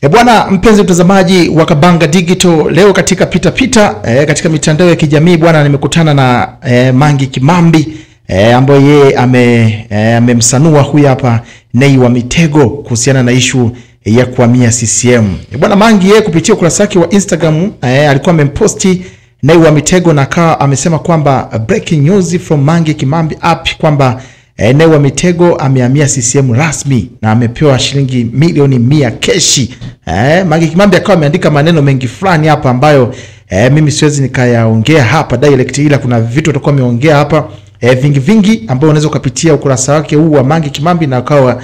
Bwana mpenzi mtazamaji wa Kabanga Digital, leo katika pita katika mitandao ya kijamii bwana, nimekutana na Mange Kimambi ambaye yeye amemsanua huyu hapa Nay wa Mitego kuhusiana na issue ya kuhamia CCM. Bwana Mange yeye kupitia ukurasa wake wa Instagram alikuwa amemposti Nay wa Mitego na akawa amesema kwamba breaking news from Mange Kimambi app kwamba Nay wa Mitego amehamia CCM rasmi na amepewa shilingi milioni 100 keshi. Mange Kimambi akawa ameandika maneno mengi fulani hapa ambayo mimi siwezi nikayaongea hapa direct, ila kuna vitu atakuwa ameongea hapa vingi ambao unaweza kupitia ukurasa wake huu wa Mange Kimambi na ukawa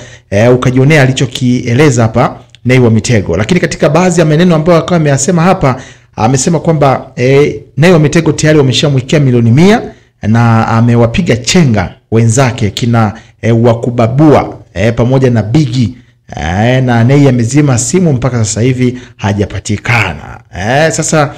ukajionea alichokieleza hapa Nay wa Mitego. Lakini katika baadhi ya maneno ambayo akawa ameyasema hapa, amesema kwamba Nay wa Mitego tayari wameshamwikia milioni 100 na amewapiga chenga wenzake kina Wakubabua pamoja na Bigi na Nay amezima simu mpaka sasa hivi hajapatikana. Sasa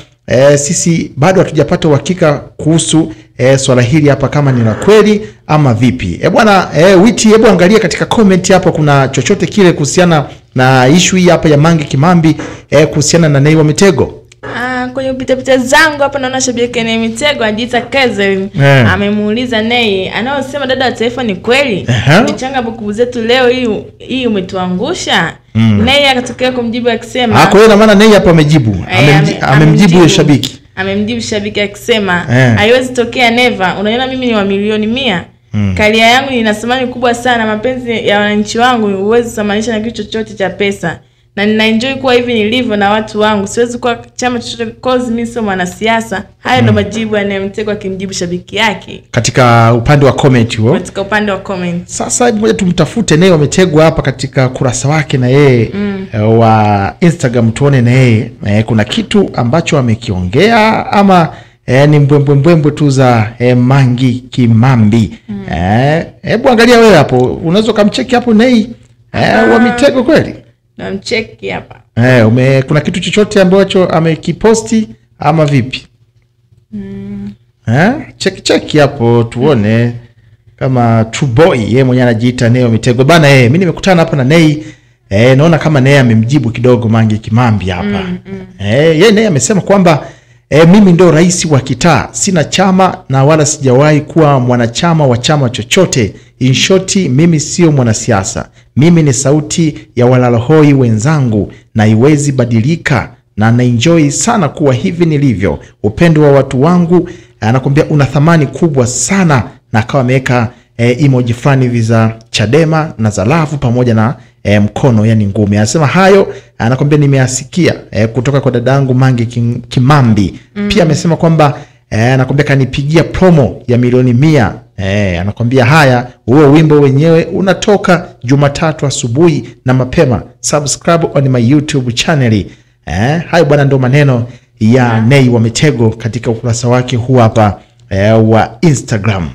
sisi bado hatujapata uhakika kuhusu swala hili hapa kama ni la kweli ama vipi. Bwana Witi, hebu angalia katika comment hapa kuna chochote kile kuhusiana na issue hii hapa ya Mange Kimambi kuhusiana na Nay wa Mitego. Kwenye pita zangu hapa naona shabiki Nay Mitego anajiita Kevin amemuuliza Nay anaosema dada wa taifa ni kweli? Nichanga buku zetu leo hii umetuangusha. Nay akatokea kumjibu akisema kwa hiyo na maana Nay hapa amejibu amemjibu yule shabiki. Amemjibu shabiki akisema haiwezi tokea never. Unaona mimi ni wa milioni 100. Karia yangu ina thamani kubwa sana, mapenzi ya wananchi wangu huwezi samanisha na kitu chochote cha pesa. Na ninaenjoy kuwa hivi nilivyo na watu wangu. Siwezi kuwa chama chochote cause mimi sio mwanasiasa. Haya ndo majibu ya Nay Mitego akimjibu shabiki yake. Katika upande wa comment huo. Katika upande wa comment. Sasa hebu moja tumtafute Nay wa Mitego hapa katika kurasa wake na yeye wa Instagram, tuone na yeye kuna kitu ambacho amekiongea ama ni mbwembwe tu za Mange Kimambi. Hebu angalia wewe hapo, unaweza kumcheki hapo Nay wa Mitego kweli? Na mcheki hapa. Kuna kitu chochote ambacho amekiposti ama vipi? Cheki hapo tuone kama True Boy yeye mwenyewe anajiita Nay wa Mitego. Bana mimi nimekutana hapa na Nay naona kama Nay amemjibu kidogo Mange Kimambi hapa. Yeye Nay amesema kwamba mimi ndo rais wa kitaa, sina chama na wala sijawahi kuwa mwanachama wa chama chochote. In short, mimi sio mwanasiasa. Mimi ni sauti ya walalahoi wenzangu na iwezi badilika, na naenjoy sana kuwa hivi nilivyo. Upendo wa watu wangu anakuambia una thamani kubwa sana, na akawa ameweka emoji fulani hivi za Chadema na za love pamoja na mkono yani ngumi. Anasema hayo anakuambia nimeasikia kutoka kwa dadangu Mange Kimambi. Pia amesema kwamba anakuambia kanipigia promo ya milioni 100. Anakuambia haya, huo wimbo wenyewe unatoka Jumatatu asubuhi na mapema. Subscribe on my YouTube channel. Hayo bwana ndo maneno ya Nay wa Mitego katika ukurasa wake huu hapa wa Instagram.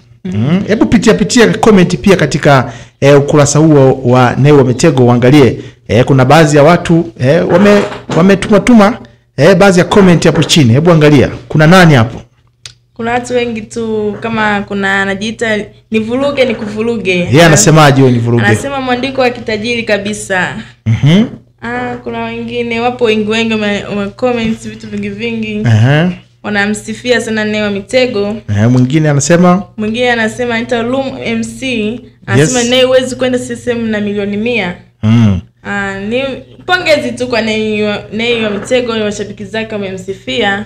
Hebu pitia comment pia katika ukurasa huo wa Nay wa Mitego, uangalie kuna baadhi ya watu wametuma baadhi ya comment hapo chini. Hebu angalia kuna nani hapo. Kuna watu wengi tu, kama kuna anajiita nivuruge nikuvuruge. Yeye anasemaje wewe nivuruge? Anasema mwandiko wa kitajiri kabisa. Kuna wengine wapo wengi wame comments vitu vingi. Wanamsifia sana Nay wa Mitego. Mwingine anasema ita Room MC. Anasema Nay huwezi kwenda CCM na milioni 100. Ni pongezi tu kwa Nay wa Mitego, washabiki zake wamemsifia.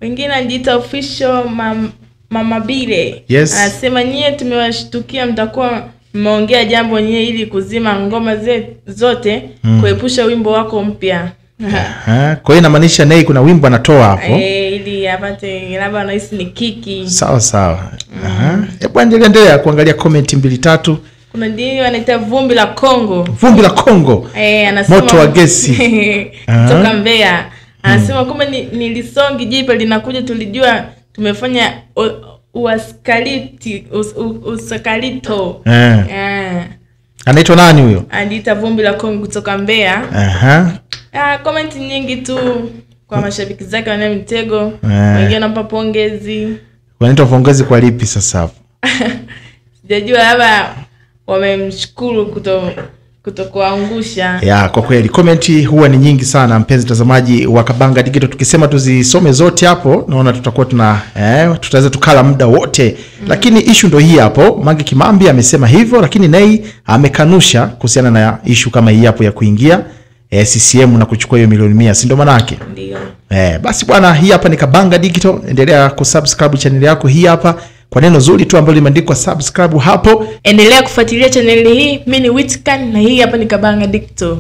Wengine anajiita official Mama Bile. Anasema nyie tumewashtukia mtakuwa mmeongea jambo nyie ili kuzima ngoma zote kuepusha wimbo wako mpya. Kwa hiyo inamaanisha Nay kuna wimbo anatoa hapo ili apate labda anahisi ni kiki. Sawa. Hebu endelea kuangalia comment 2-3. Kuna dini wanaita Vumbi la Kongo. Anasema moto wa gesi kutoka Mbeya. Anasema kama ni lisongi jipe linakuja, tulijua tumefanya usakalito. Anaitwa nani huyo? Anaita Vumbi la Kongo kutoka Mbeya. Comment nyingi tu kwa mashabiki zake wa Nay Mitego. Wengine wanampa pongezi. Wanaitwa pongezi kwa lipi sasa hapo? Sijajua, labda wamemshukuru kutokuangusha. Ya, kwa kweli komenti huwa ni nyingi sana mpenzi mtazamaji wa Kabanga Digital. Tukisema tuzisome zote hapo naona tutakuwa tutaweza tukala muda wote. Lakini issue ndo hii hapo. Mange Kimambi amesema hivyo, lakini Nay amekanusha kuhusiana na issue kama hii hapo ya kuingia CCM na kuchukua hiyo milioni 100, si ndo maana yake? Ndio. Basi bwana, hii hapa ni Kabanga Digital. Endelea kusubscribe channel yako hii hapa kwa neno zuri tu ambalo limeandikwa subscribe hapo. Endelea kufuatilia channel hii. Mimi ni Witkan na hii hapa ni Kabanga Digital.